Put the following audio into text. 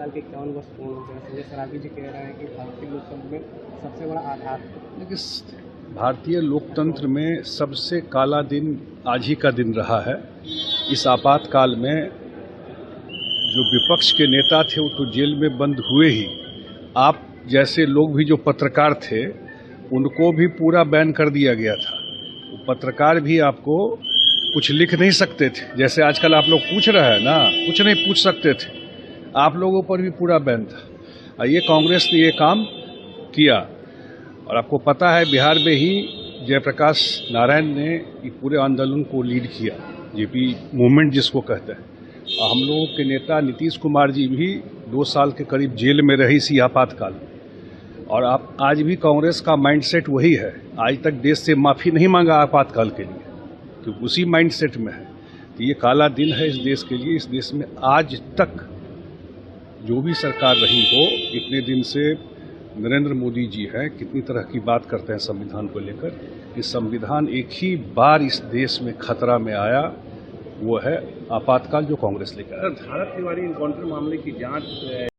आपातकाल के 51 वर्ष पूर्ण हो गए। संजय सराबी जी कह रहे हैं कि भारतीय लोकतंत्र में सबसे बड़ा आधार है। देखिए, भारतीय लोकतंत्र में सबसे काला दिन आज ही का दिन रहा है। इस आपातकाल में जो विपक्ष के नेता थे वो तो जेल में बंद हुए ही, आप जैसे लोग भी जो पत्रकार थे उनको भी पूरा बैन कर दिया गया था। वो पत्रकार भी आपको कुछ लिख नहीं सकते थे, जैसे आजकल आप लोग पूछ रहे हैं ना, कुछ नहीं पूछ सकते थे। आप लोगों पर भी पूरा बैन था और ये कांग्रेस ने ये काम किया। और आपको पता है बिहार में ही जयप्रकाश नारायण ने ये पूरे आंदोलन को लीड किया, जेपी मूवमेंट जिसको कहते हैं। और हम लोगों के नेता नीतीश कुमार जी भी 2 साल के करीब जेल में रहे इसी आपातकाल में। और आप आज भी कांग्रेस का माइंडसेट वही है, आज तक देश से माफी नहीं मांगा आपातकाल के लिए, क्योंकि उसी माइंडसेट में है। तो ये काला दिन है इस देश के लिए। इस देश में आज तक जो भी सरकार रही हो, इतने दिन से नरेंद्र मोदी जी हैं, कितनी तरह की बात करते हैं संविधान को लेकर। कि संविधान एक ही बार इस देश में खतरा में आया, वो है आपातकाल जो कांग्रेस लेकर। धारा तिवारी इनकाउंटर मामले की जांच